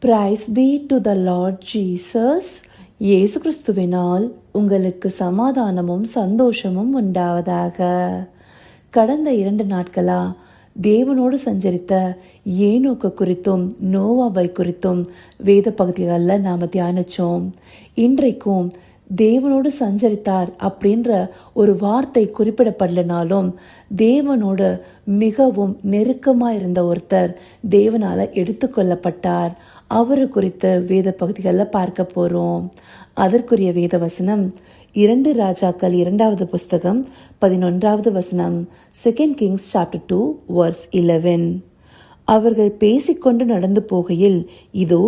Price B to the Lord Jesus. இயேசு கிறிஸ்துவினால் உங்களுக்கு சமாதானமும் சந்தோஷமும் உண்டாவதாக. கடந்த 2 நாட்களா தேவனோடு சஞ்சரித்த ஏனோக்கு குறித்தும் நோவாவை குறித்தும் வேத பகுதிகளில் நாம் தியானிச்சோம். இன்றைக்கும் தேவனோடு சஞ்சரித்தார் அப்படின்ற ஒரு வார்த்தை குறிப்பிடப்படலனாலும் தேவனோடு மிகவும் நெருக்கமாக இருந்த ஒருத்தர் தேவனால் எடுத்துக்கொள்ளப்பட்டார். அவரு குறித்த வேத பகுதிகளில் பார்க்க போகிறோம். அதற்குரிய வேத வசனம் 2 ராஜாக்கள் 2வது புஸ்தகம் 11வது வசனம், 2 Kings chapter 2 verse 11. அவர்கள் பேசிக்கொண்டு நடந்து போகையில் இதோ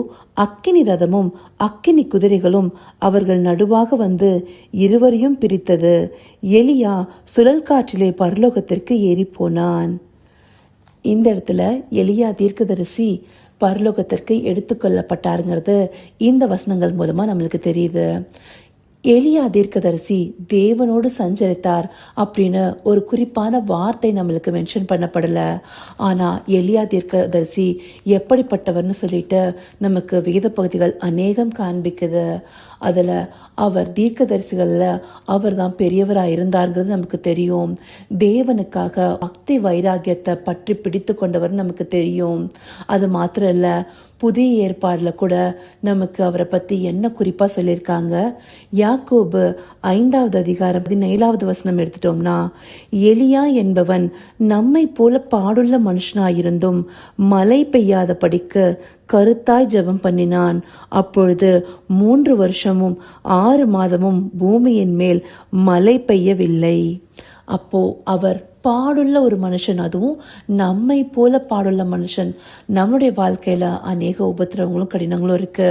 அக்கினி ரதமும் அக்கினி குதிரைகளும் அவர்கள் நடுவாக வந்து இருவரையும் பிரித்தது. எலியா சுழல் காற்றிலே பரலோகத்திற்கு ஏறி போனான். இந்த இடத்துல எலியா தீர்க்கதரிசி பரலோகத்திற்கு எடுத்துக்கொள்ளப்பட்டாருங்கிறது இந்த வசனங்கள் மூலமா நம்மளுக்கு தெரியுது. எலியா தீர்க்கதரிசி தேவனோடு சஞ்சரித்தார் அப்படின்னு ஒரு குறிப்பான வார்த்தை நம்மளுக்கு மென்ஷன் பண்ணப்படல. ஆனா எலியா தீர்க்கதரிசி எப்படிப்பட்டவர்னு சொல்லிட்டு நமக்கு வேத பகுதிகள் அநேகம் காண்பிக்குது. அதில் அவர் தீர்க்கதரிசிகளில் அவர் தான் பெரியவராக இருந்தாருங்கிறது நமக்கு தெரியும். தேவனுக்காக பக்தி வைராகியத்தை பற்றி பிடித்து கொண்டவர் நமக்கு தெரியும். அது மாத்திரம் இல்லை, புதிய ஏற்பாடில் கூட நமக்கு அவரை பற்றி என்ன குறிப்பாக சொல்லியிருக்காங்க. யாக்கோபு 5வது அதிகாரம் 17வது வசனம் எடுத்துட்டோம்னா, எலியா என்பவன் நம்மை போல பாடுள்ள மனுஷனாயிருந்தும் மழை பெய்யாத படிக்கு கருத்தாய் ஜெபம் பண்ணினான். அப்பொழுது 3 வருஷமும் 6 மாதமும் பூமியின் மேல் மழை பெய்யவில்லை. அப்போ அவர் பாடுள்ள ஒரு மனுஷன், அதுவும் நம்மை போல பாடுள்ள மனுஷன். நம்மளுடைய வாழ்க்கையில அநேக உபத்திரவங்களும் கடினங்களும் இருக்கு.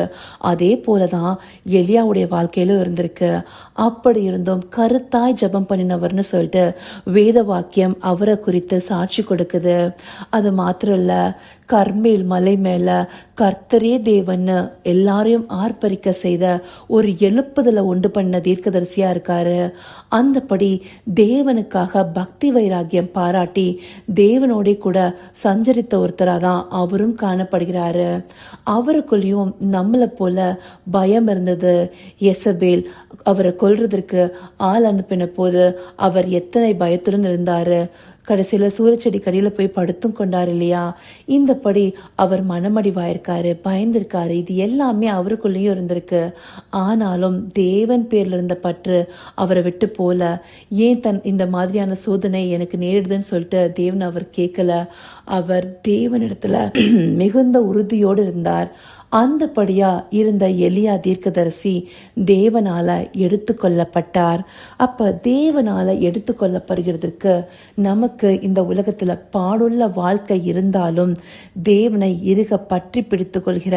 அதே போலதான் எலியாவுடைய வாழ்க்கையிலும் இருந்திருக்கு. அப்படி இருந்தும் கருத்தாய் ஜெபம் பண்ணினவர்னு சொல்லிட்டு வேத வாக்கியம் அவரை குறித்து சாட்சி கொடுக்குது. அது மாத்திரம் இல்ல, கர்மேல் மலை மேல கர்த்தரே தேவன்னு எல்லாரையும் ஆர்ப்பரிக்க செய்த ஒரு எழுப்புதலை உண்டு பண்ண தீர்க்கதரிசியா இருக்காரு. அந்தபடி தேவனுக்காக பக்தி வைராகியம் பாராட்டி தேவனோட கூட சஞ்சரித்த ஒருத்தராக தான் அவரும் காணப்படுகிறாரு. அவருக்குள்ளேயும் நம்மளை போல பயம் இருந்தது. எசபேல் அவரை கொல்றதற்கு ஆள் அனுப்பின போது அவர் எத்தனை பயத்துடன் இருந்தாரு. கடைசியில் சூரச்செடி கடியில் போய் படுத்தும் கொண்டார் இல்லையா. இந்தபடி அவர் மனமடிவாயிருக்காரு, பயந்திருக்காரு. இது எல்லாமே அவருக்குள்ளேயும் இருந்திருக்கு. ஆனாலும் தேவன் பேர்ல இருந்த பற்று அவரை விட்டு போல. ஏன் இந்த மாதிரியான சோதனை எனக்கு நேரிடுதுன்னு சொல்லிட்டு தேவன் அவர் கேட்கல. அவர் தேவனிடத்துல மிகுந்த உறுதியோடு இருந்தார். அந்தபடியா இருந்த எலியா தீர்க்கதரிசி தேவனால எடுத்துக்கொள்ளப்பட்டார். அப்ப தேவனால எடுத்துக்கொள்ளப்படுகிறதுக்கு நமக்கு இந்த உலகத்துல பாடுள்ள வாழ்க்கை இருந்தாலும் தேவனை இறுக பற்றி பிடித்து கொள்கிற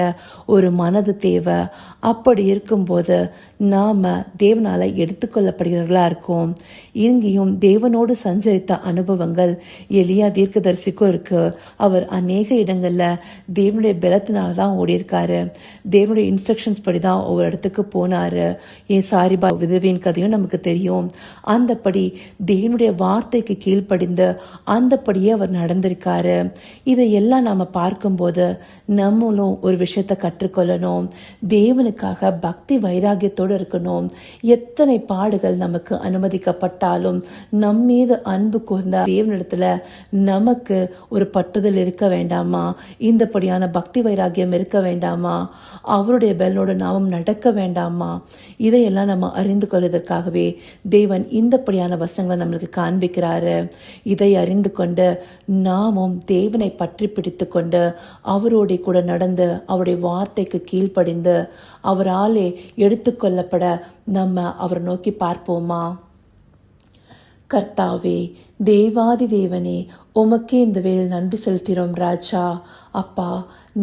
ஒரு மனது தேவை. அப்படி இருக்கும்போது நாம தேவனால எடுத்துக்கொள்ளப்படுகிறவர்களா இருக்கோம். இங்கேயும் தேவனோடு சஞ்சரித்த அனுபவங்கள் எலியா தீர்க்கதரிசிக்கும் இருக்கு. அவர் அநேக இடங்கள்ல தேவனுடைய பலத்தினால்தான் ஓடி இருக்காரு. தேவனுடைய இன்ஸ்ட்ரக்ஷன்ஸ் படிதான் ஒவ்வொரு இடத்துக்கு போனாரு. ஏன் சாரிபா விதவியின் கதையும் நமக்கு தெரியும். அந்தபடி தேவனுடைய வார்த்தைக்கு கீழ்ப்படிந்து அந்தபடியே அவர் நடந்திருக்காரு. இதையெல்லாம் நாம பார்க்கும்போது நம்மளும் ஒரு விஷயத்தை கற்றுக்கொள்ளணும். தேவனுக்காக பக்தி வைராகியத்தோடு இருக்கணும். எத்தனை பாடுகள் நமக்கு அனுமதிக்கப்பட்டாலும் நம் மீது அன்பு கூர்ந்த தேவனிடத்துல நமக்கு ஒரு பட்டுதல் இருக்க வேண்டாமா? இந்தபடியான பக்தி வைராகியம் இருக்க வேண்டாமா? அவருடைய பலனோடு நாமும் நடக்க வேண்டாமா? இதையெல்லாம் நம்ம அறிந்து கொள்வதற்காகவே தேவன் இந்தபடியான வசனங்களை நம்மளுக்கு காண்பிக்கிறாரு. இதை அறிந்து கொண்டு நாமும் தேவனை பற்றி பிடித்து கொண்டு அவரோட கூட நடந்து அவருடைய வார்த்தைக்கு கீழ்ப்படிந்து அவராலே எடுத்துக்கொள்ளப்பட நம்ம அவரை நோக்கி பார்ப்போமா? கர்த்தாவே, தேவாதி தேவனே, உமக்கே இந்த வேலை நன்றி செலுத்துகிறோம் ராஜா. அப்பா,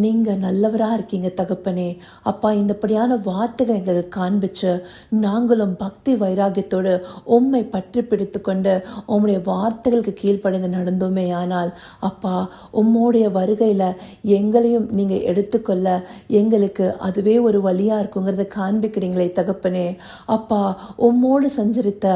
நீங்க நல்லவரா இருக்கீங்க தகப்பனே. அப்பா, இந்தபடியான வார்த்தைகள் எங்களுக்கு காண்பிச்சு நாங்களும் பக்தி வைராகியத்தோடு உம்மை பற்றி பிடித்து கொண்டு உம்முடைய வார்த்தைகளுக்கு கீழ்ப்படிந்து நடந்தோமே. ஆனால் அப்பா, உம்முடைய வருகையில எங்களையும் நீங்க எடுத்துக்கொள்ள எங்களுக்கு அதுவே ஒரு வழியா இருக்குங்கிறத காண்பிக்கிறீங்களே தகப்பனே. அப்பா, உம்மோடு சஞ்சரித்த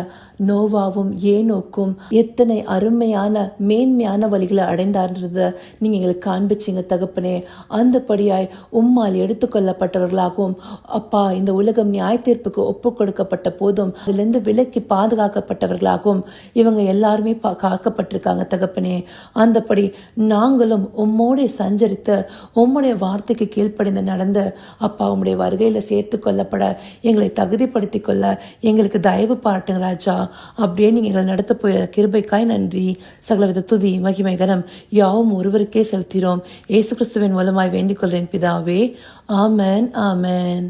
நோவாவும் ஏனோக்கும் எத்தனை அருமையான மேன்மையான வழிகளை அடைந்தார்ன்றத நீங்க எங்களுக்கு காண்பிச்சிங்க தகப்பனே. அந்தபடியாய் உம்மால் எடுத்துக்கொள்ளப்பட்டவர்களாகவும் அப்பா இந்த உலகம் நியாய தீர்ப்புக்கு ஒப்பு கொடுக்கப்பட்ட போதும் அதிலிருந்து விலக்கி பாதுகாக்கப்பட்டவர்களாகவும் இவங்க எல்லாருமே காக்கப்பட்டிருக்காங்க தகப்பனே. அந்தபடி நாங்களும் உம்மோட சஞ்சரித்து உம்முடைய வார்த்தைக்கு கீழ்ப்படிந்து நடந்து அப்பா உம்முடைய வருகையில சேர்த்து கொள்ளப்பட எங்களை தகுதிப்படுத்திக் கொள்ள எங்களுக்கு தயவு பாராட்டுங்க ராஜா. அப்படியே நீங்க எங்களை நடத்த போய் கிருபைக்காய் நன்றி. சகலவித துதி மகிமை கனம் யாவும் ஒருவருக்கே செலுத்தினோம். இயேசு கிறிஸ்துவின் மூலமாய் வேண்டிக் கொள்கிறேன் பிதாவே. ஆமென், ஆமென்.